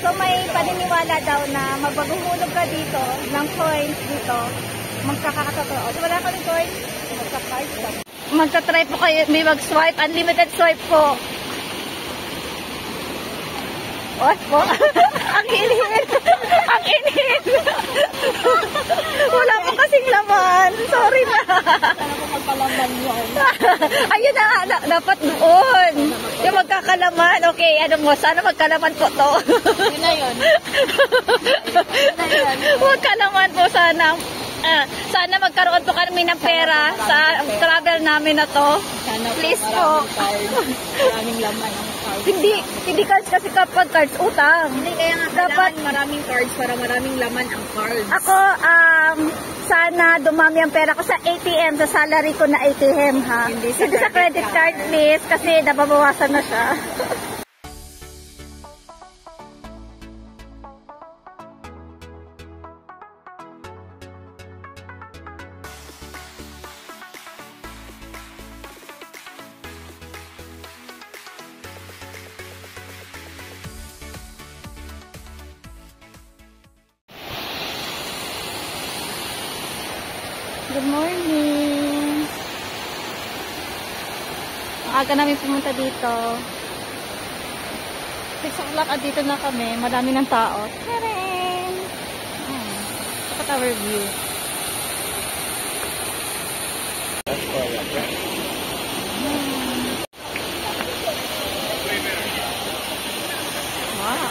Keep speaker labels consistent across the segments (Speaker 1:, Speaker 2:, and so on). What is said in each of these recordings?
Speaker 1: So may paniniwala daw na magbaguhulog ka dito ng coins dito, magkakatotoo. So wala kami coins, magka-card ka. Magta-try po kayo, may mag-swipe, unlimited swipe po. What po? Ang init! Ang init! Wala po kasing laman. Sorry na.
Speaker 2: Sana po magpalaman yun.
Speaker 1: Ayun na, dapat doon. Yung magkakalaman. Okay, ano mo, sana magkalaman po to.
Speaker 2: Yun na yun.
Speaker 1: Magkalaman po sana. Sana magkaroon po kami ng pera sa travel namin na to.
Speaker 2: Sana
Speaker 1: please po.
Speaker 2: Maraming laman ang cards.
Speaker 1: Hindi cards kasi kapag cards, utang.
Speaker 2: Hindi, kaya nga dapat maraming cards para maraming laman ang cards.
Speaker 1: Ako, sana dumami ang pera ko sa ATM, sa salary ko na ATM, ha? Hindi sa credit card, please, kasi nababawasan na siya. Good morning! Ang aga namin pumunta dito. 6 o'clock at dito na kami. Madami ng tao. Tadaan! Look at our view. Wow!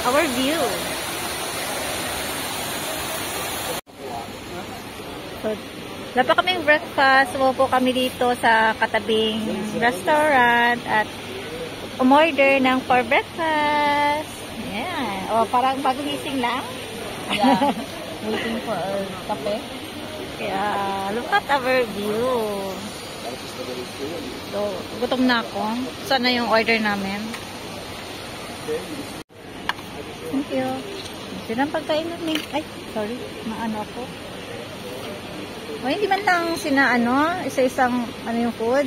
Speaker 1: Our view. So, wala pa kaming breakfast. Umupo kami dito sa katabing restaurant at umorder ng for breakfast. Yan. O, parang baguhising lang.
Speaker 2: Yeah. Waiting for kape.
Speaker 1: Kaya, look at our view. So, gutom na ako. Saan na yung order namin? Thank you. Ito na ang pagkain namin. Ay, sorry. Maano ako. O, hindi man lang isa-isang, yung food.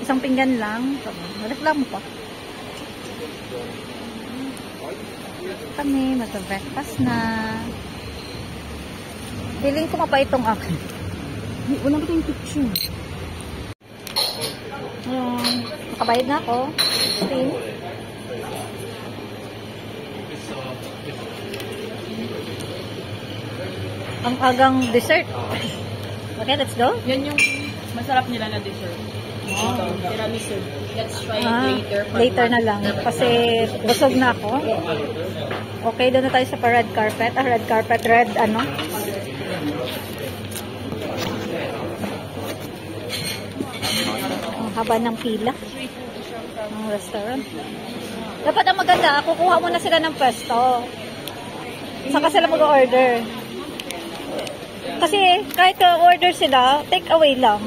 Speaker 1: Isang pinggan lang. Reklamo pa. Kami, mag-breakfast na. Feeling ko mapait itong akin.
Speaker 2: Wala ko yung picture.
Speaker 1: Nakabayad na ako. Steam. Ang agang dessert. Okay, let's go.
Speaker 2: Yan yung masarap nila na dessert. Ito, tiramisu. Let's try it later.
Speaker 1: Later na lang. Kasi busog na ako. Okay, doon na tayo sa red carpet. Red carpet, red ano. Ang haba ng pila. Ang restaurant. Dapat ang maganda, kukuha muna sila ng pwesto. Saka sila mag-order. Kasi kahit order sila, take away lang.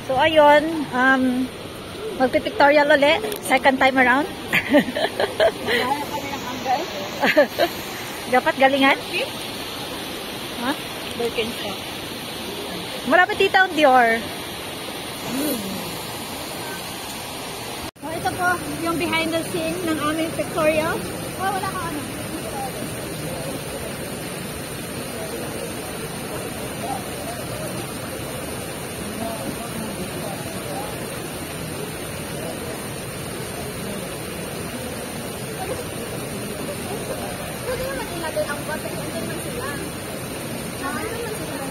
Speaker 1: So ayun, magpipictorial ulit, second time around. Dapat galingan? Ha?
Speaker 2: Birkenstock.
Speaker 1: Marami dito ang Dior. Oh, ito po yung behind the scene ng aming pictorial. Oh, wala ka ano. Ang bata yung naman sila. Ano naman sila?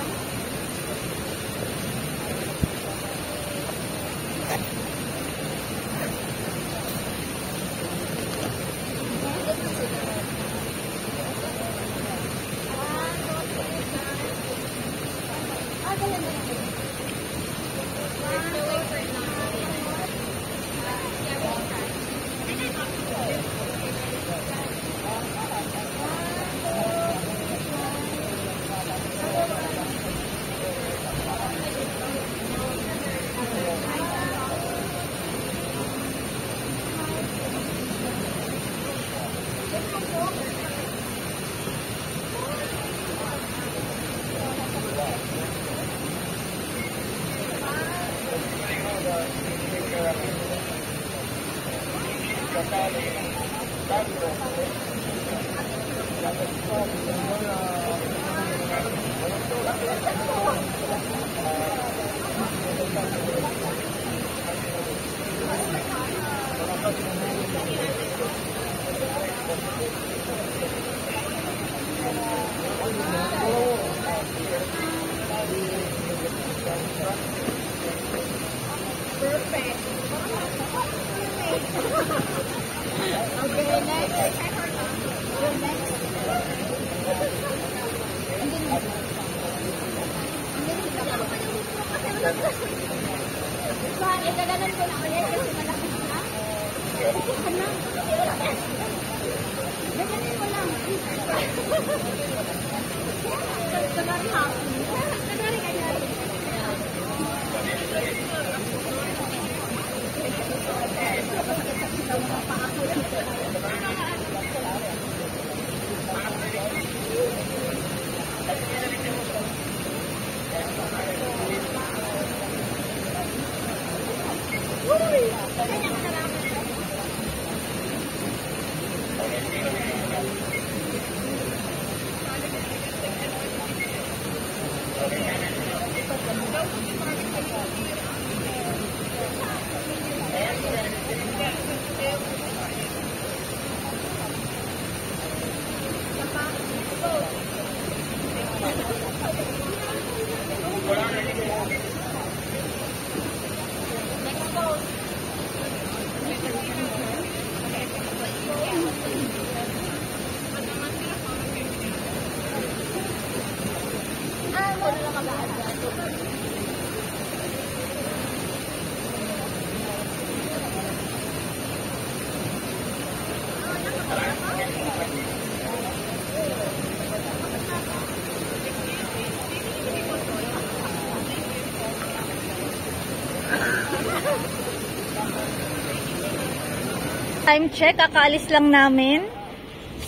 Speaker 1: Time check, kakaalis lang namin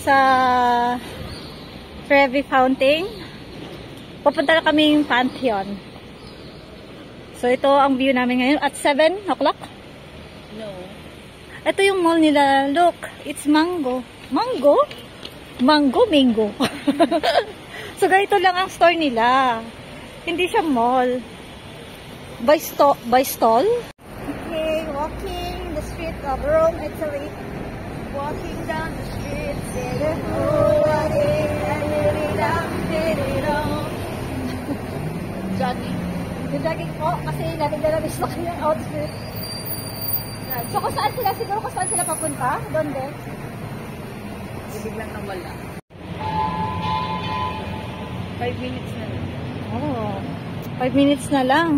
Speaker 1: sa Trevi Fountain. Pupunta na kaming Pantheon. So ito ang view namin ngayon at 7 o'clock.
Speaker 2: No.
Speaker 1: Ito yung mall nila. Look, it's mango. Mango? Mango, mango. So ganito lang ang store nila. Hindi siya mall. By stall. Okay, walking the street of Rome, Italy. Walking down the street.
Speaker 2: Jogging.
Speaker 1: Yung jogging po, kasi nabigla-labis na kanyang outfit. So kung saan sila, siguro kung saan sila papunta? Doon din?
Speaker 2: Biglang nawala. 5 minutes na lang.
Speaker 1: Oh, 5 minutes na lang.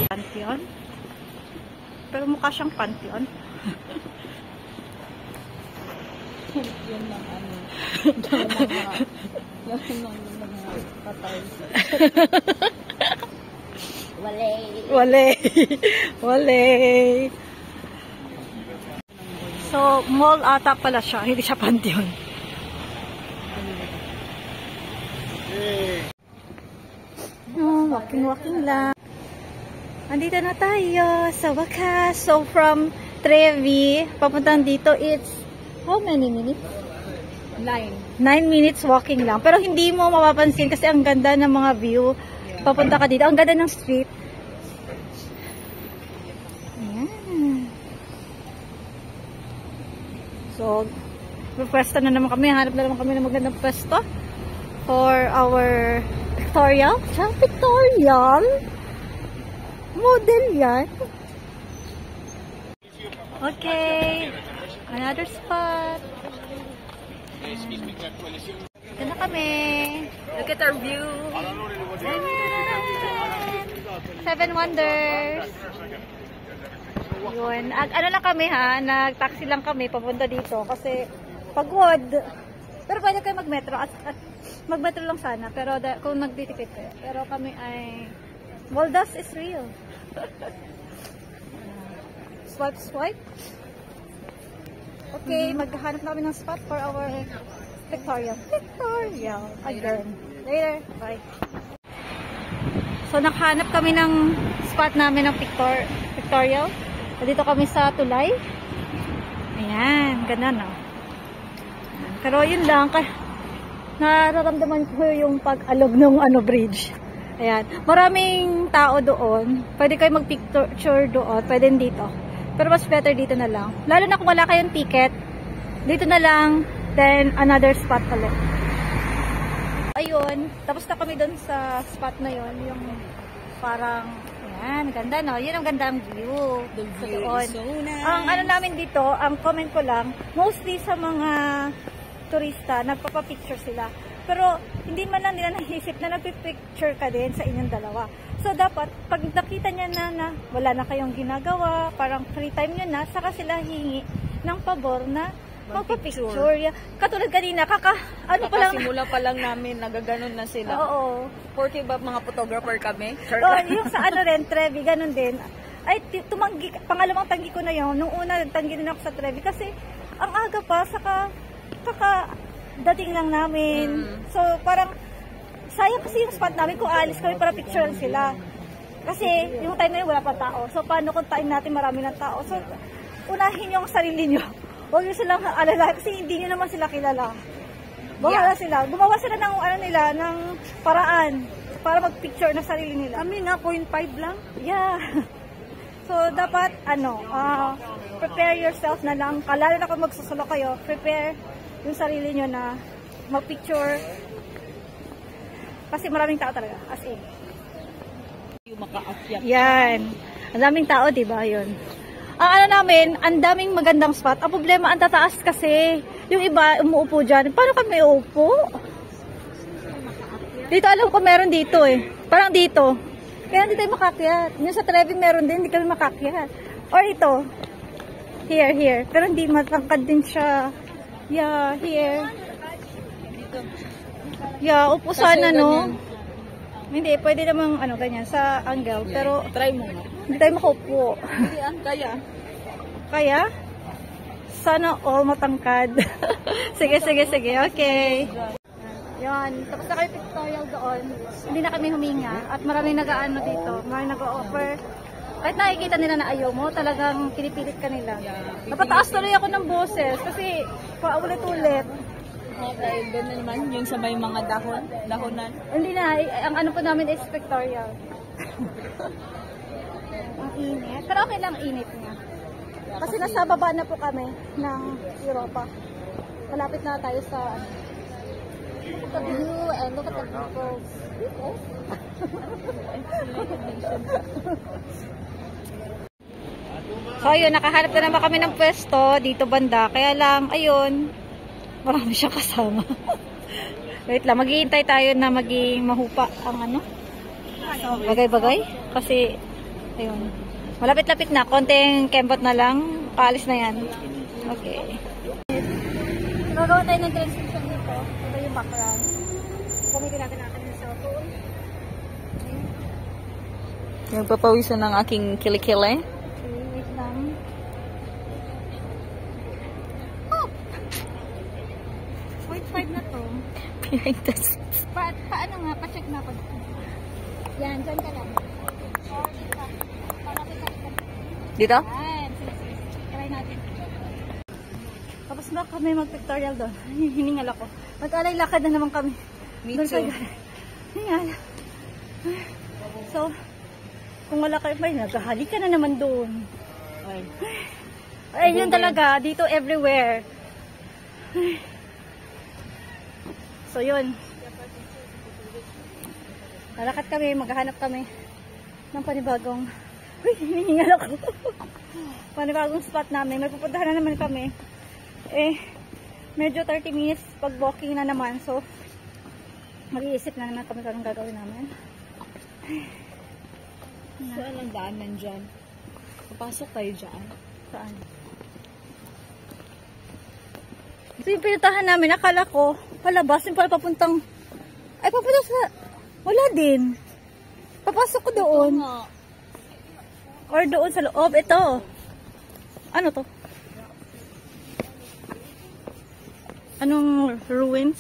Speaker 1: Pantheon? Pero mukha siyang Pantheon.
Speaker 2: Yun lang ano. Yan ng mga patay. Wale.
Speaker 1: Wale. Wale. So, mall ata pala siya. Hindi siya Pantheon. Oh, walking lang. Andito na tayo sa wakas. So, from Trevi, papuntang dito, it's how many minutes?
Speaker 2: 9.
Speaker 1: 9 minutes walking lang. Pero hindi mo mapapansin kasi ang ganda ng mga view. Papunta ka dito. Ang ganda ng street. Ayan. So, pwesto na naman kami. Hanap na naman kami ng magandang pwesto for our pictorial. Siyang pictorial? Model yan. Okay. Another spot. Ito na kami.
Speaker 2: Look at our view.
Speaker 1: Seven Wonders. Yun. Ano lang kami ha, nag-taxi lang kami papunta dito kasi pagod. Pero pwede kayo mag-metro at mag-metro lang sana pero kung nagtitipid kayo. Pero kami ay Waldas is real. Swipe, swipe. Okay, maghahanap na kami ng spot for our pictorial. Pictorial. Again. Later. Bye. So, nakahanap kami ng spot namin ng pictorial. Dito kami sa Tulay. Ayan, ganda no. Pero yun lang, nararamdaman ko yung pag-alog ng bridge. Ayan, maraming tao doon. Pwede kayo mag-picture doon, pwede dito. Pero mas better dito na lang. Lalo na kung wala kayong ticket, dito na lang, then another spot ulit. Ayun, tapos na kami doon sa spot na yon, yung parang, ayan, ganda no? Yun ang gandang view.
Speaker 2: The view
Speaker 1: is
Speaker 2: so nice.
Speaker 1: Ang ano namin dito, ang comment ko lang, mostly sa mga turista, nagpapapicture sila. Pero, hindi man lang nila naisip na nagpipicture ka din sa inyong dalawa. So, dapat, pag nakita niya na wala na kayong ginagawa, parang free time nyo na, saka sila hingi ng pabor na magpapicture. Yeah. Katulad kanina,
Speaker 2: Simula pa lang namin, nagaganon na sila.
Speaker 1: Oo.
Speaker 2: Porque ba mga photographer kami?
Speaker 1: Yung sa Trevi, ganun din. Ay, pangalawang tanggi ko na yun. Nung una, tanggi din ako sa Trevi. Kasi, ang aga pa, saka dating lang namin. So, parang, sayang kasi yung spot namin kung aalis kami para picturean sila. Kasi, yung time na yun, wala pa tao. So, paano kung time natin marami ng tao? So, unahin yung sarili nyo. Huwag nyo silang alala kasi hindi nyo naman sila kilala. Bahala sila. Gumawa sila ng ng paraan para mag-picture na sarili nila.
Speaker 2: Kami nga, 0.5 lang.
Speaker 1: Yeah. So, dapat, prepare yourself na lang. Lalo na kung magsusulo kayo, prepare yung sarili nyo na mag-picture. Kasi maraming tao talaga, as in.
Speaker 2: Yung makaakyat.
Speaker 1: Yan. Ang daming tao, diba? Yun. Ang namin, ang daming magandang spot. Ang problema, ang tataas kasi. Yung iba, umuupo dyan. Paano kami uupo? Dito, alam ko meron dito eh. Parang dito. Kaya hindi tayo makakyat. Yung sa Trevi meron din, hindi kami makakyat. Or ito. Here. Pero hindi, matangkad din siya. Yeah, here. Yeah, upo sana, no? Hindi, pwede namang, ganyan, sa angle. Pero,
Speaker 2: Try mo nga.
Speaker 1: hindi tayo makaupo.
Speaker 2: Hindi, kaya.
Speaker 1: Kaya? Sana all matangkad. sige. Okay. Yan. Tapos na kayo pictorial doon. Hindi na kami huminga. At maraming nag-aano dito. Maraming nag-offer. Kahit nakikita nila na ayaw mo, talagang pinipilit ka nila. Napataas tuloy ako ng boses. Kasi paulit-ulit.
Speaker 2: Okay, doon na naman yung sa may mga dahonan.
Speaker 1: Hindi na. Ang ano po namin is pictorial. Ang init. Pero okay lang init niya. Kasi nasa baba na po kami ng Europa. Malapit na tayo sa look at the view and look at the people. So ayun, nakahanap na naman kami ng pwesto dito banda. Kaya lang, ayun, marami siyang kasama. Wait lang, maghihintay tayo na maging mahupa ang bagay-bagay. Kasi, ayun, malapit-lapit na. Konting kembot na lang. Paalis na yan. Okay. Gagawa tayo ng transition dito. Ito yung background. Gamitin natin yung cellphone.
Speaker 2: Nagpapawisan ng aking kilikili.
Speaker 1: Okay, wait lang. Oh! 0.5 na to.
Speaker 2: Behind the scenes.
Speaker 1: Paano nga? Pa-check na ako. Yan, dyan ka lang.
Speaker 2: Dito?
Speaker 1: Yan, sige. Try natin. Tapos na kami mag-pictorial doon. Hiningal ako. Mag-alay lakad na naman kami.
Speaker 2: Me
Speaker 1: doon
Speaker 2: too.
Speaker 1: Hiningal. So, kung wala kayo, naghahali ka na naman doon. Ay, yun talaga. Dito everywhere. So, yun. Lalakad kami, maghahanap kami ng panibagong hinihingal ako. Panibagong spot namin. May pupuntahan na naman kami. Medyo 30 minutes pag walking na naman. So, mag-iisip na naman kami kung anong gagawin namin.
Speaker 2: Saan ang daanan dyan? Papasok tayo dyan.
Speaker 1: Saan? So, yung pinuntahan namin, akala ko, palabas, yung pala papuntang, papunta sa, wala din. Papasok ko doon. Or doon sa loob. Ito. Ano to? Anong ruins?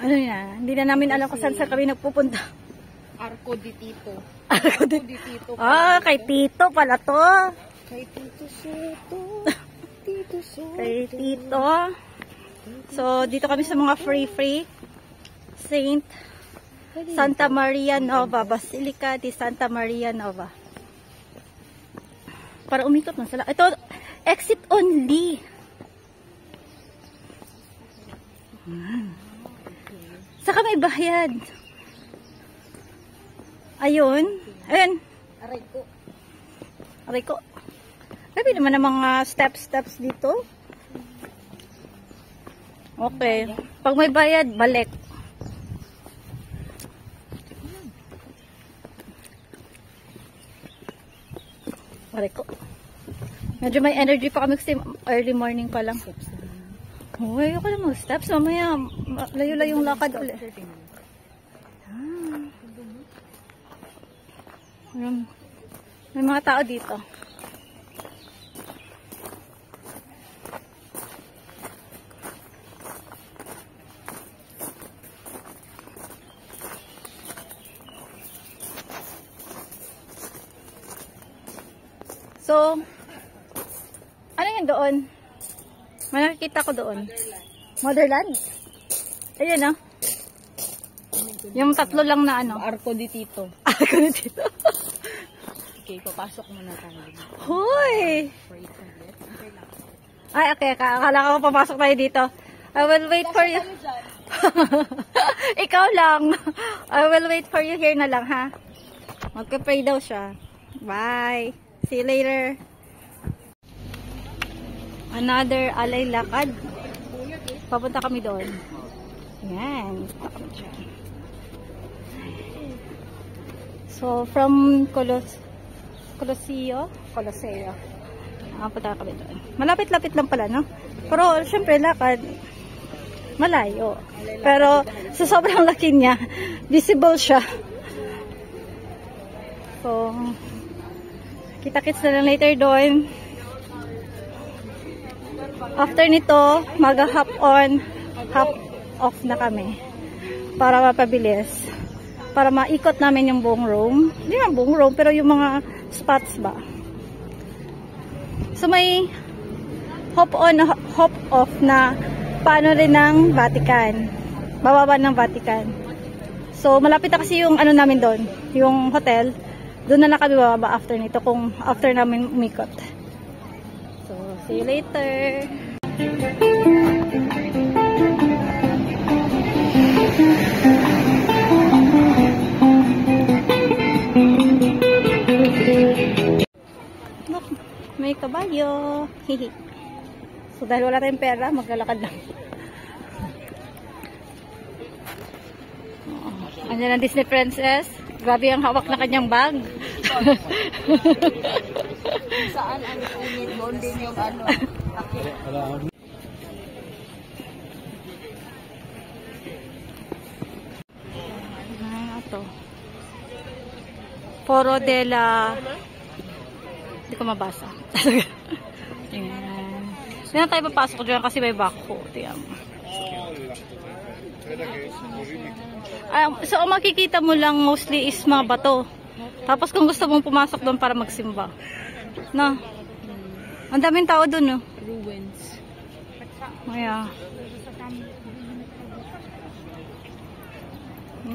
Speaker 1: Ano yan? Hindi na namin alam kung saan kami nagpupunta.
Speaker 2: Arco di Tito. Arco di Tito.
Speaker 1: Ah, kay Tito pala to.
Speaker 2: Kay Tito Soto. Tito Soto.
Speaker 1: Kay Tito. So, dito kami sa mga free Saint Santa Maria Nova, Basilica di Santa Maria Nova. Para umikot man sila. Ito, exit only. Saka may bayad. Ayun. Ayun.
Speaker 2: Aray ko.
Speaker 1: Aray ko. Sabi naman ng mga steps dito. Okay. Pag may bayad, balik. Aray ko. Medyo may energy pa kami kasi early morning pa lang. Uy, ako na mga steps. Mamaya, layo-layo yung lakad ulit. May mga tao dito. So, ano yun doon? May nakikita ko doon. Motherland? Ayun, oh. Yung tatlo lang na ano.
Speaker 2: Arco di Tito.
Speaker 1: Arco di Tito.
Speaker 2: Okay, papasok muna tayo.
Speaker 1: Hoy! Ay, okay. Akala ko papasok tayo dito. I will wait for you. Ikaw lang. I will wait for you here na lang, ha? Magka-pray daw siya. Bye. See you later. Another alay lakad. Papunta kami doon. Yan. Papunta kami dyan. So, from Colosseo. Punta kami doon. Malapit-lapit lang pala, no? Pero, syempre, lakad. Malayo. Pero, sa sobrang laki niya, visible siya. So, kita-kits na lang later doon. After nito, mag-hop on, hop off na kami. Para mapabilis. Para maikot namin yung buong room. Hindi yung buong room, pero yung mga spots ba. So may hop on, hop off na paano rin ng Vatican. Bababa ng Vatican. So malapit na kasi yung ano namin doon, yung hotel. Doon na lang kami bababa after nito kung after namin umikot. So, see you later. Look, may kabayo. Hihi. So, dahil wala tayong pera, maglalakad lang. Andiyan ang Disney Princess. Grabe ang hawak na kanyang bag.
Speaker 2: Saan ang init? Doon din yung ano.
Speaker 1: Ito. Foro de la... Hindi ko mabasa. Ayan. Hindi na tayo papasok dyan kasi may bako. Tingnan mo. So, ang makikita mo lang mostly is mga bato. Tapos kung gusto mong pumasok doon para magsimba. No? Ang daming tao doon, no?
Speaker 2: Ruins.
Speaker 1: Ayan.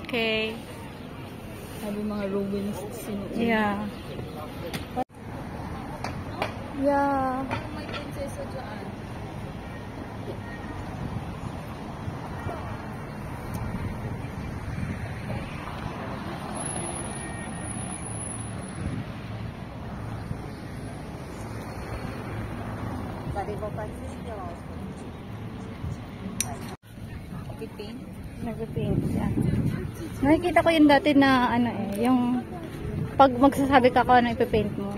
Speaker 1: Okay.
Speaker 2: Sabi mga ruins.
Speaker 1: Yeah. Yeah.
Speaker 2: May prinsesa dyan.
Speaker 1: Nag-paint siya. Nakikita ko yun dati na ano yung pag magsasabi ka kung ano ipipaint mo.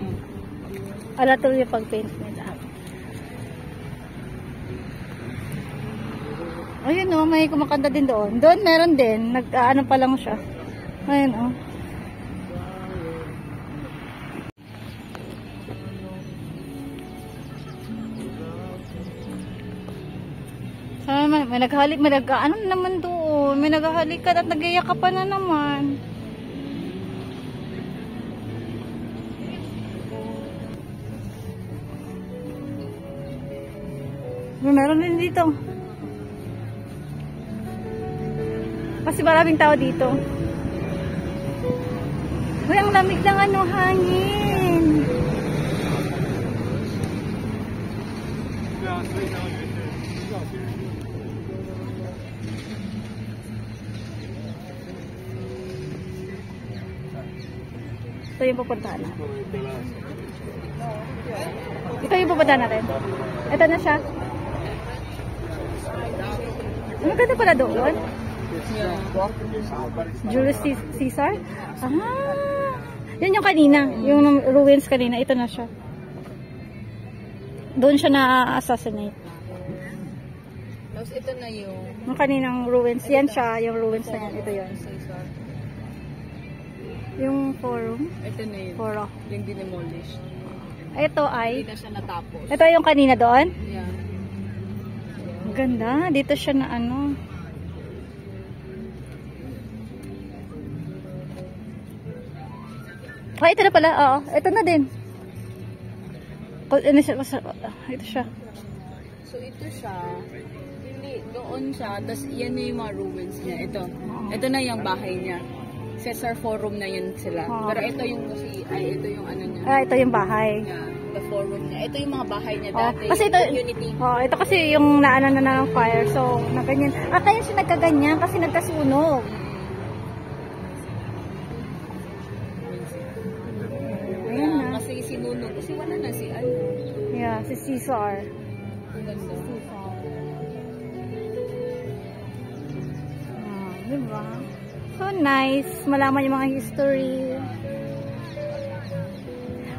Speaker 1: Alato yung pag-paint nila. Ayun o, may kumakanta din doon. Doon meron din. Nag-ano pa lang siya. Ayun o. Sana naman, may naghalik, ano naman doon? May naghalikan at nagyayakapan na naman. Meron din dito. Kasi maraming tao dito. Uy, ang lamig ng ano, hangin. Ito yung pupuntahan natin. Ito yung pupuntahan natin. Ito na siya. Ang ganda pala doon. Julius Caesar? Ah! Yan yung kanina. Yung ruins kanina. Ito na siya. Doon siya na-assassinate.
Speaker 2: Tapos ito na
Speaker 1: yung kaninang ruins. Yan siya. Yung ruins na yan. Ito yun. Yung forum.
Speaker 2: Ito na yun.
Speaker 1: Forum.
Speaker 2: Yung dinemolish.
Speaker 1: Ito ay...
Speaker 2: Hindi na siya natapos.
Speaker 1: Ito yung kanina doon?
Speaker 2: Yeah.
Speaker 1: Ang ganda. Dito siya na ano. Ah, ito na pala. Oo. Ito na din. Ito siya.
Speaker 2: So, ito siya. Hindi, doon siya. Tapos, yan na yung mga ruins niya. Ito. Ito na yung bahay niya. Caesar Forum na yun sila. Pero ito yung kasi, ito yung ano niya.
Speaker 1: Ah, ito yung bahay.
Speaker 2: Yeah, the forum niya. Ito yung mga bahay niya dati.
Speaker 1: Kasi ito,
Speaker 2: community.
Speaker 1: ito kasi yung naano na ng fire. So, na ganyan. Kaya siya nagkaganyan kasi nagkasunog. Ayan na.
Speaker 2: Kasi sinunog. Kasi wala na si ano.
Speaker 1: Yeah, si Caesar.
Speaker 2: Ang ganda.
Speaker 1: Diba? So nice. Malaman yung mga history.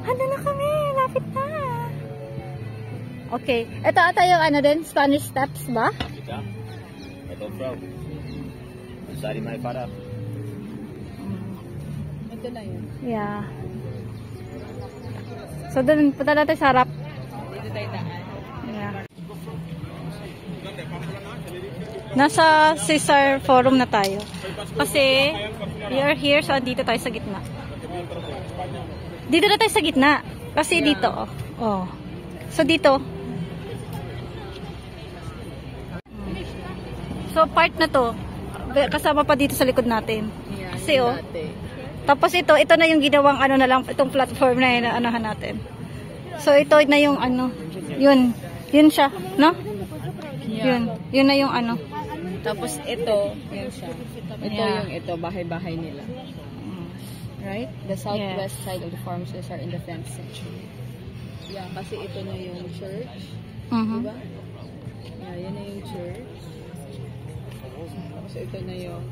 Speaker 1: Handa na kami. Lapit na. Okay. Ito ata yung ano din, Spanish Steps ba?
Speaker 3: Ja, ito bro. Sorry my father.
Speaker 2: Ito na yun.
Speaker 1: Yeah. So dun, punta natin sa harap.
Speaker 2: Dito tayo daan.
Speaker 1: Yeah. Nasa Caesar Forum na tayo. Kasi, we are here, so dito tayo sa gitna. Dito na tayo sa gitna. Kasi dito, oh. So, dito. So, part na to. Kasama pa dito sa likod natin.
Speaker 2: Yeah,
Speaker 1: Kasi,
Speaker 2: yung dati.
Speaker 1: Tapos ito na yung ginawang ano na lang, itong platform na yun, anahan natin. So, ito na yung ano, yun siya, no?
Speaker 2: Yeah.
Speaker 1: Yun na yung ano.
Speaker 2: Tapos ito, yun siya. Ito
Speaker 1: Yeah.
Speaker 2: yung ito, bahay-bahay nila. Right? The southwest side of the farm are in the 10th century. Yeah, kasi ito na yung church.
Speaker 1: Mhm.
Speaker 2: Diba? Yeah, yun na yung church. Tapos ito na yung...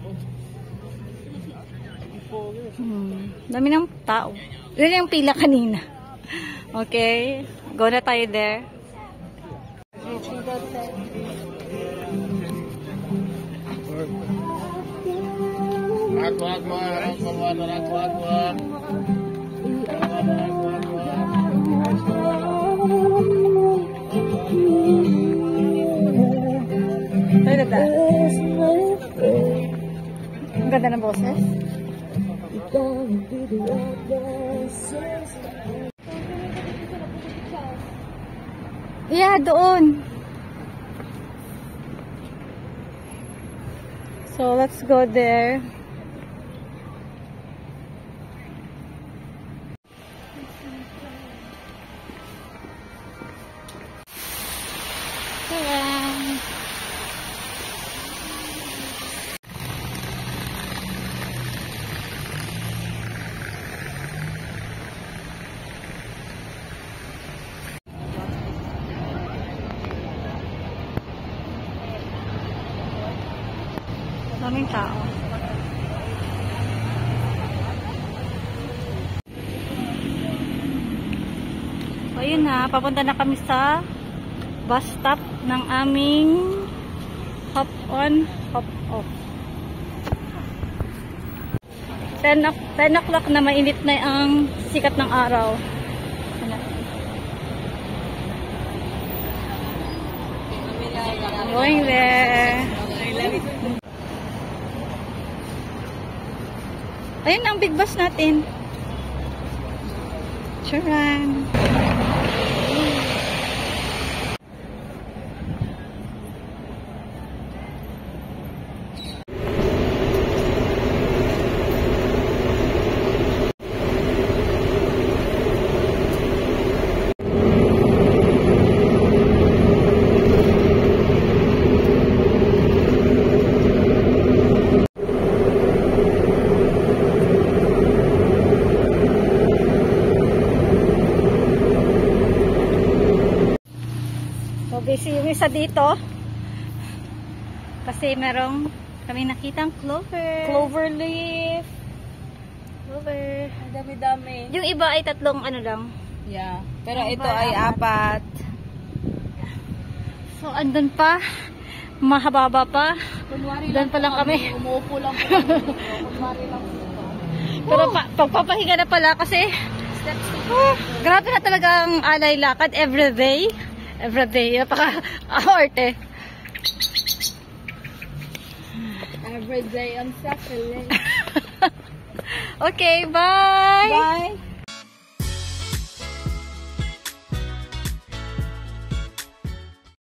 Speaker 1: Dami ng tao. Yun yung pila kanina. Okay. Go na tayo there. Tayo na. Ang ganda ng boses. Yeah, doon. So, let's go there. Tara! Daming tao. So, ayun na. Papunta na kami sa bus stop ng aming hop on, hop off. 10 o'clock na, mainit na ang sikat ng araw. Going there. Ayun ang big bus natin. Charan. busy yung isa dito. Kasi merong kami nakitang clover.
Speaker 2: Clover leaf.
Speaker 1: Clover.
Speaker 2: Ang dami-dami.
Speaker 1: Yung iba ay 3 ano lang.
Speaker 2: Yeah. Pero
Speaker 1: Ang
Speaker 2: ito
Speaker 1: iba
Speaker 2: ay
Speaker 1: ay
Speaker 2: 4.
Speaker 1: So, andun pa. Mahaba pa.
Speaker 2: Kunwari
Speaker 1: Doon pa lang kami.
Speaker 2: Umuupo lang po kami. Kunwari lang po.
Speaker 1: Pero pagpapahinga na pala kasi grabe na talaga ang alay lakad everyday. Everyday. Napaka-arte.
Speaker 2: Every day on Saturday.
Speaker 1: Okay, bye!
Speaker 2: Bye!